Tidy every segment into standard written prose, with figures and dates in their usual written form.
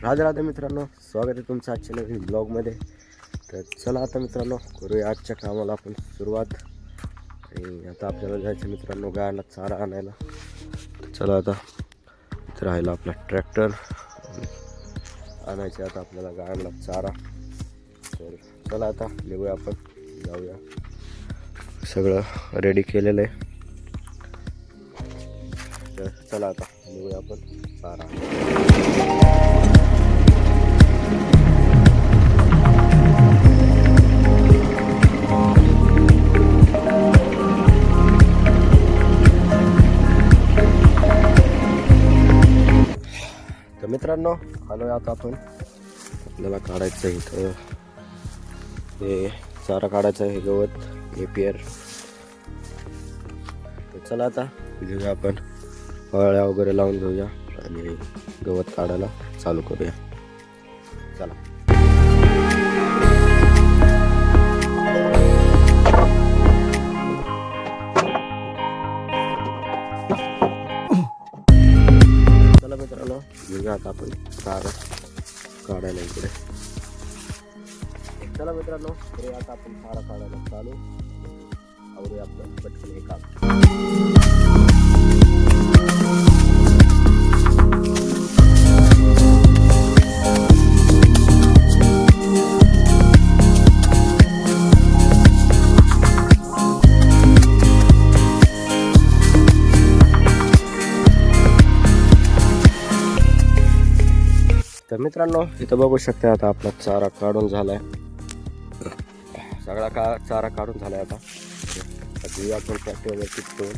राधे राधे मित्रांनो, स्वागत आहे तुमचं आजच्या नवीन ब्लॉगमध्ये. तर चला आता मित्रांनो, करूया आजच्या कामाला आपण सुरुवात. आणि आता आपल्याला जायचं मित्रांनो गायला चारा आणायला. चला आता इथं राहिला आपला ट्रॅक्टर आणायचे आता आपल्याला गायला चारा. तर चला आता निघूया आपण, जाऊया. सगळं रेडी केलेलं आहे. तर चला आता निघूया आपण चारा. तर मित्रांनो, आलोय आता आपण. आपल्याला काढायचं आहे इथं हे चारा काढायचं आहे, गवत नेपियर. तर चला आता घेऊया आपण, फळ्या वगैरे लावून घेऊया आणि गवत काढायला चालू करूया. चला. चला मित्रांनो, घेऊया आता आपण चारा काढायला इकडे. चला मित्रांनो, तरी आता आपण चारा काढायला चालू आवरूया आपलं पटकन हे काम. तर मित्रांनो, इथं बघू शकता आता आपला चारा काढून झालाय. सगळा चारा काढून झालाय. आता घेऊया आपण ट्रॅक्टरवर चिपटून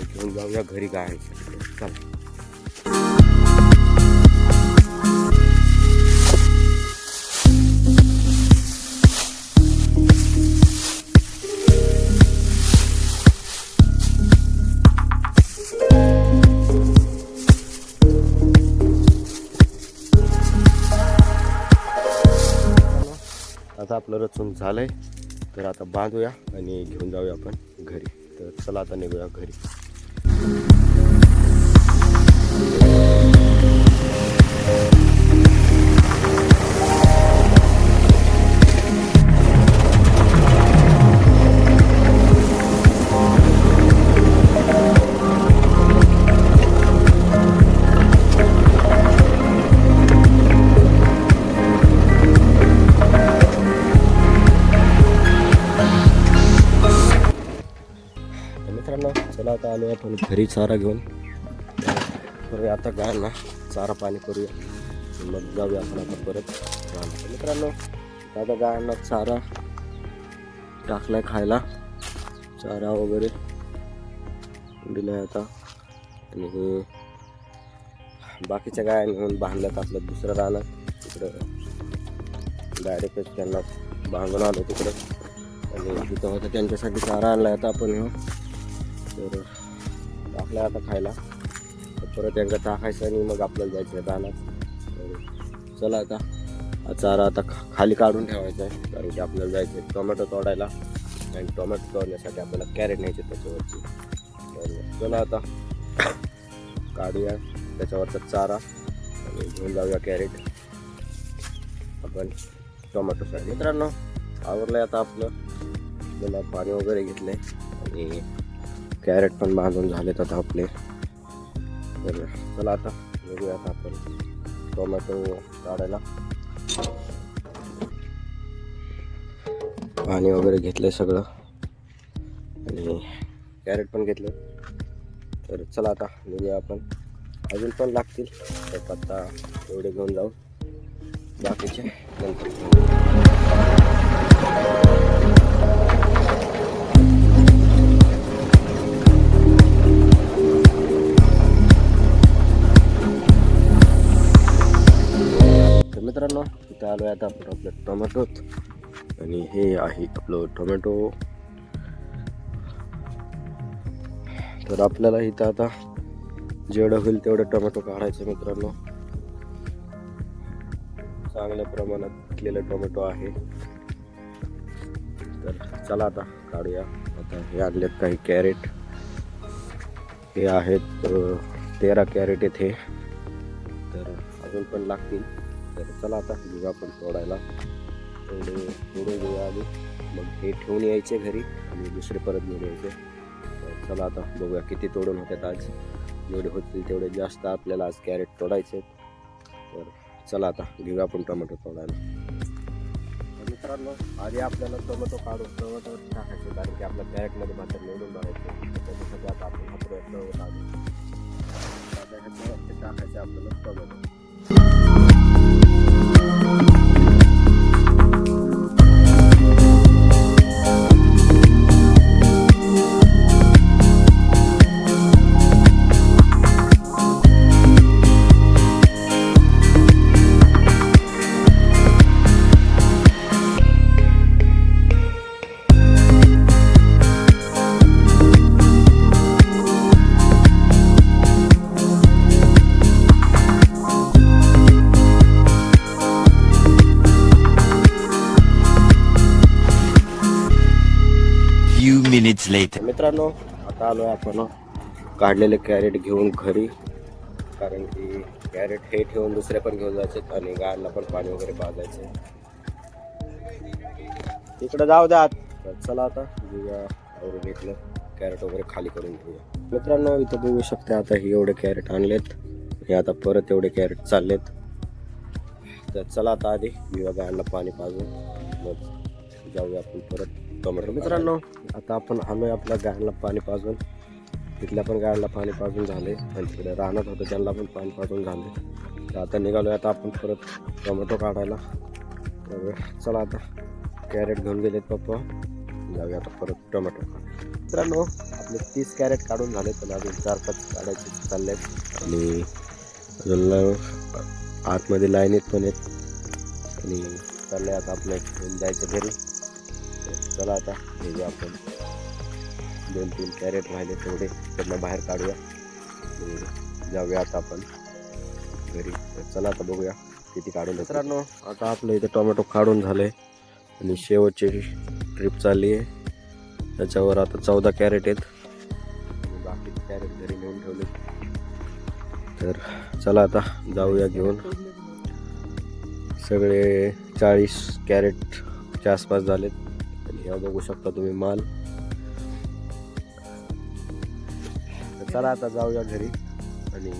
घेऊन जाऊया घरी गायचं. चला. आता आपलं रचून झालंय, तर आता बांधूया आणि घेऊन जाऊया आपण घरी. तर चला आता निघूया घरी. मित्रांनो, चला आता आलो आपण घरी चारा घेऊन. करूया आता गायला चारा पाणी करूया, मग जाऊया आपण आता परत. मित्रांनो, आता गायांना चारा टाकलाय खायला, चारा वगैरे दिलाय आता. आणि बाकीच्या गाया घेऊन बांधल्यात आपलं दुसरं राहणार तिकडं. डायरेक्टच त्यांना बांधून आलो तिकडं. आणि तिथं होतं त्यांच्यासाठी चारा आणलाय आता आपण घेऊन. तर टाकला आता खायला, तर परत एकदा टाकायचं आणि मग आपल्याला जायचं आहे रानात. तर चला आता हा चारा आता खाली काढून ठेवायचा आहे, कारण की आपल्याला जायचं आहे टोमॅटो तोडायला. आणि टोमॅटो तोडण्यासाठी आपल्याला कॅरेट न्यायचे त्याच्यावरची. तर चला आता काढूया त्याच्यावरचा चारा आणि घेऊन जाऊया कॅरेट आपण टोमॅटोसाठी. मित्रांनो, आवरलं आहे आता आपलं. त्याला पाणी वगैरे घेतलं आहे आणि कॅरेट पण बांधून झालेत आता आपले. तर चला आता बघूया आता आपण टोमॅटो काढायला. पाणी वगैरे घेतलंय सगळं आणि कॅरेट पण घेतलं. तर चला आता बघूया आपण. अजून पण लागतील, तर आता एवढे घेऊन जाऊ, बाकीचे नंतर. मित्रांनो, इथं आलो आहे आता आपण आपलं टोमॅटोत. आणि हे आहे आपलं टोमॅटो. तर आपल्याला इथं आता जेवढं होईल तेवढं टोमॅटो काढायचं मित्रांनो. चांगल्या प्रमाणात पिकलेलं टोमॅटो आहे. तर चला आता काढूया. आता हे आणलेत काही कॅरेट. हे आहेत 13 कॅरेट येथे. तर अजून पण लागतील. तर चला आता घेऊ आपण तोडायला. तेवढे तोडून घेऊया आधी, मग हे ठेवून यायचे घरी आणि दुसरे परत घेऊन यायचे. तर चला आता बघूया किती तोडून होतात आज. जेवढे होतील तेवढे जास्त आपल्याला आज कॅरेट तोडायचे. तर चला आता घेऊया आपण टोमॅटो तोडायला. तर मित्रांनो, आधी आपल्याला टोमॅटो टोमॅटो टाकायचे, कारण की आपल्या कॅरेटमध्ये मात्र निवडून मारायचे. त्याच्यासाठी आता आपण हा प्रयत्न होत आहोत. आता ह्याच्यावरती टाकायचे आपल्याला टोमॅटो. minutes later. मित्रांनो, आता आलोय आपण काढलेले कॅरेट घेऊन घरी, कारण की कॅरेट हे ठेवून दुसरे पण घेऊन जायचे आणि गायला पण पाणी वगैरे पाजायचे. तिकडे जाऊ द्या. चला आता घेऊया, आवरून घेतलं कॅरेट वगैरे खाली करून घेऊया. मित्रांनो, इथं बघू शकता आता हे एवढे कॅरेट आणलेत, हे आता परत एवढे कॅरेट चाललेत. तर चला आता आधी घेऊया गायला पाणी पाजून, मग जाऊया आपण परत टोमॅटो. मित्रांनो, आता आपण आलोय आपल्या गायला पाणी पाजून. तिथल्या पण गायला पाणी पाजून झाले आणि तिकडे राहणार होतं त्यांना पण पाणी पाजून झाले. तर आता निघालोय आता आपण परत टोमॅटो काढायला. तर चला आता कॅरेट घेऊन गेलेत पप्पा, जाऊया आता परत टोमॅटो. मित्रांनो, आपले 30 कॅरेट काढून झाले, पण अजून 4-5 काढायचे चाललेत आणि अजून आतमध्ये लाईनीत पण आहेत आणि चाललंय आता आपलं घेऊन जायचं घरी. चला आता घेऊया आपण 2-3 कॅरेट राहिले तेवढे, त्यांना बाहेर काढूया आणि जाऊया आता आपण घरी. तर चला आता बघूया किती काढून. मित्रांनो, आता आपलं इथं टोमॅटो काढून झाले आणि शेवटची ट्रिप चालली आहे. त्याच्यावर आता 14 कॅरेट आहेत आणि बाकीचे कॅरेट घरी नेऊन ठेवले. तर चला आता जाऊया घेऊन. सगळे 40 कॅरेटच्या आसपास झालेत आणि हे बघू शकता तुम्ही माल. तर चला आता जाऊया घरी आणि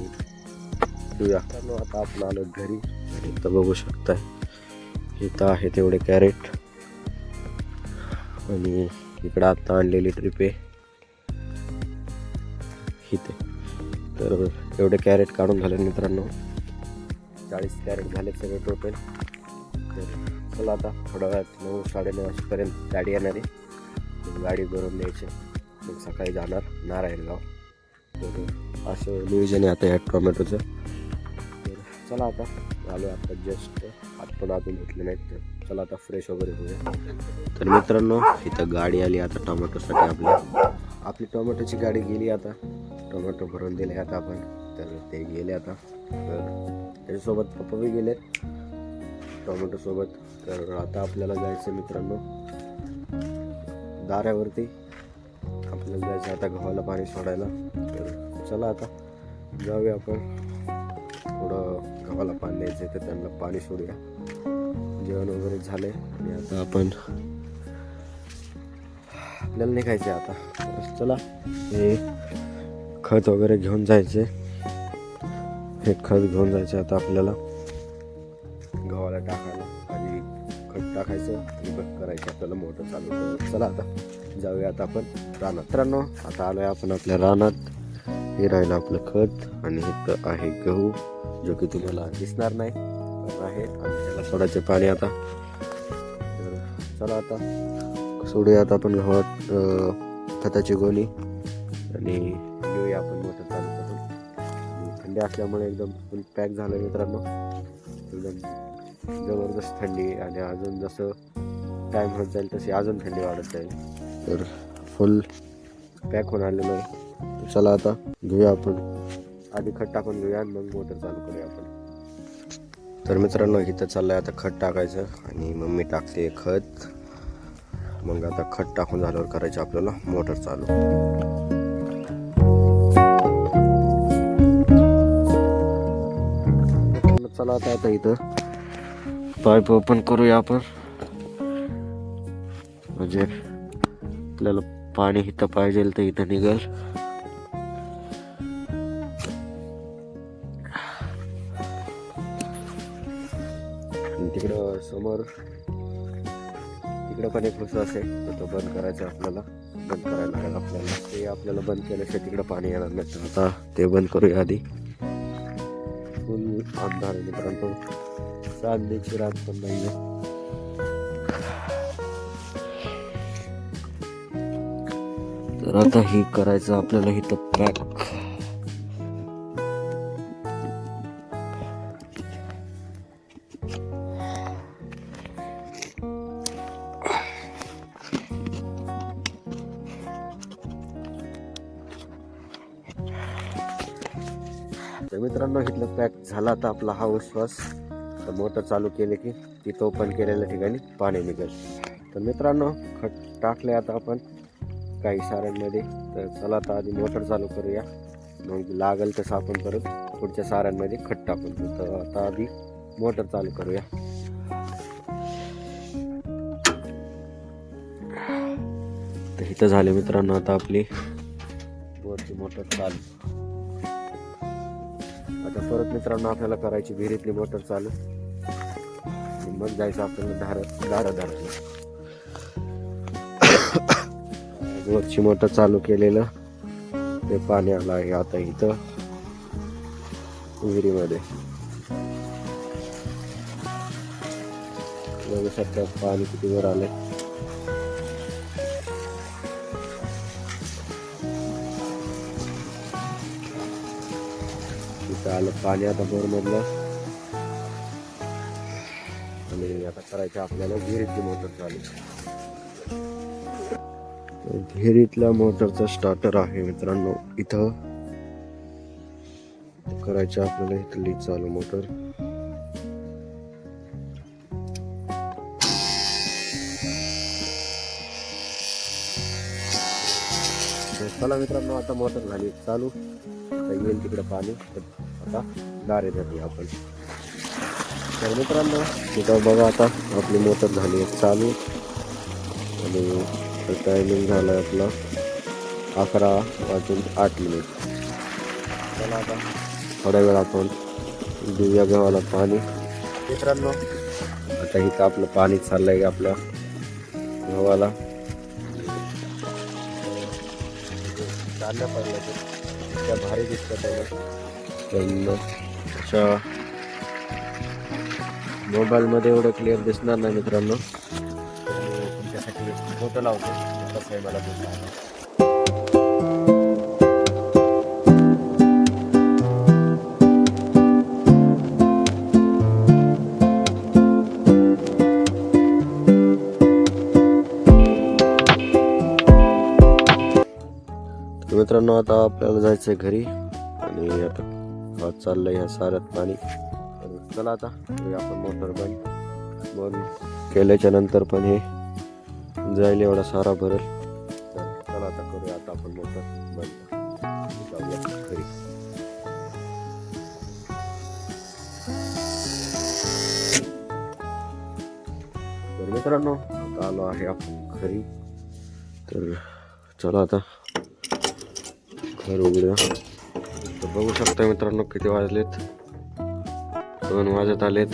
घेऊया. आता आपण आलो घरी आणि इथं बघू शकता इथं आहे तेवढे कॅरेट आणि इकडं आता आणलेली ट्रिप आहे इथे. तर एवढे कॅरेट काढून झाले मित्रांनो, 40 कॅरेट झाले सगळे टोटल. तर चला आता थोड्या वेळात 9-9:30 वाजेपर्यंत गाडी येणार आहे. गाडी भरून द्यायची, मग सकाळी जाणार नारायणगाव. तर असं नियोजन आहे आता या टोमॅटोचं. तर चला आता आलो आता जस्ट, हात पण अजून धुतले नाहीत. तर चला आता फ्रेश वगैरे होऊया. तर मित्रांनो, इथं गाडी आली आता टोमॅटोसाठी. आपली टोमॅटोची गाडी गेली, आता टोमॅटो भरून दिले आता आपण. तर ते गेले आता. तर त्याच्यासोबत पप्पा बी गेले टोमॅटो सोबत. तर आता आपल्याला जायचं मित्रांनो दाऱ्यावरती, आपल्याला जायचं आता गव्हाला पाणी सोडायला. तर चला आता जाऊया आपण. थोडं गव्हाला पाणी द्यायचं तर त्यांना पाणी सोडूया. जेवण वगैरे झाले आणि आता आपण आपल्याला निघायचं आता. तर चला, हे खत वगैरे घेऊन जायचे. हे खत घेऊन जायचं आता आपल्याला गव्हाला टाकायला. आणि खत टाकायचं आणि बट करायचं आपल्याला मोटर चालू करायचं. चला आता जाऊया आता आपण रानात. मित्रांनो, आता आलोय आपण आपल्या रानात. हे राहिलं आपलं खत आणि इथं आहे गहू, जो की तुम्हाला दिसणार नाही पण आहे. आणि त्याला सोडायचे पाणी आता. तर चला आता सोडूया आता आपण गव्हात खताची गोणी आणि घेऊया आपण मोटर चालू करून. थंडी असल्यामुळे एकदम फुल पॅक झालं मित्रांनो, एकदम जबरदस्त थंडी. आणि अजून जसं टाईम होत जाईल तशी अजून थंडी वाढत जाईल. तर फुल पॅक होऊन आलेलं आहे. चला आता घेऊया आपण, आधी खत टाकून घेऊया आणि मग मोटर चालू करूया आपण. तर मित्रांनो, इथं चाललंय आता खत टाकायचं आणि मम्मी टाकते खत. मग आता खत टाकून झाल्यावर करायचं आपल्याला मोटर चालू. चला आता इथं पाईप ओपन करूया आपण, म्हणजे आपल्याला पाणी इथं पाहिजे तर इथं निघल. तिकडं समोर तिकडं पण एक विश्वास आहे, तो बंद करायचा आपल्याला, बंद करायला लागेल आपल्याला. ते आपल्याला बंद केल्याशिवाय तिकडं पाणी येणार नाही. आता ते बंद करूया आधी. फुल अंधार आहे मित्रांनो, चांदणीची रात पण नाही आहे. तर आता ही करायचं आपल्याला इथं पॅक. तर मित्रांनो इथलं पॅक झाला. तर आपला हा विश्वास, तर मोटर चालू केले की तिथं ओपन केलेल्या ठिकाणी पाणी निघेल. तर मित्रांनो खत टाकले आता आपण काही साऱ्यांमध्ये. तर चला आता आधी मोटर चालू करूया, मग लागेल तसं आपण परत पुढच्या साऱ्यांमध्ये खत टाकून. तर आता आधी मोटर चालू करूया. तर इथं झाले मित्रांनो आता आपली वरची मोटर चालू. आता परत मित्रांनो आपल्याला करायची विहिरीतली मोटर चालू, मग जायचं आपल्याला धारा. वरची मोटर चालू केलेलं ते पाणी आलं आहे आता इथं विहिरीमध्ये. बघू शकता पाणी किती वर आलंय. इथं आलं पाणी आता बोर मधलं. आणि आता करायचं आपल्याला विहिरीतली मोटर चालू. विहिरीतल्या मोटरचा स्टार्टर आहे मित्रांनो इथं. करायचं आपल्याला इथली चालू मोटर. चला मित्रांनो आता मोटर झाली चालू. आता येईल तिकडे पाणी. आता दारे धरली आपण. तर मित्रांनो इथं बघा आता आपली मोटर झाली चालू. आणि टायमिंग झाला आपला 11:08. चला आता थोड्या वेळ आपण देऊया गव्हाला पाणी. मित्रांनो आता इथं आपलं पाणी चाललंय आपल्या गव्हाला. चालल्या पाहिजे त्या भारी दिसतात पण अशा मोबाईलमध्ये एवढं क्लिअर दिसणार नाही मित्रांनो. तुमच्यासाठी फोटो लावतो कसं आहे मला दिसणार. मित्रांनो आता आपल्याला जायचंय घरी आणि आता चाललंय ह्या साऱ्यात पाणी. चला आता आपण मोटर बंद केल्याच्या नंतर पण हे जाईल एवढा सारा भरेल. तर चला आता करूया आता आपण मोटर बंद, जाऊया घरी. तर मित्रांनो आता आलो आहे आपण घरी. तर चला आता घर उघडूया. तर बघू शकता मित्रांनो किती वाजलेत, 2 वाजत आलेत.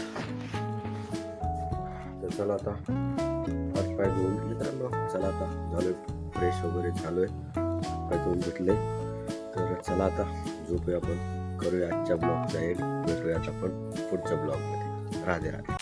तर चला आता हात पाय धुवून मित्रांनो, चला आता झालोय फ्रेश वगैरे झालोय, पाय धुवून घेतले. तर चला आता झोपूया आपण, करूया आजच्या ब्लॉगचा एंड. भेटूयात आपण पुढच्या ब्लॉगमध्ये. राधे राधे.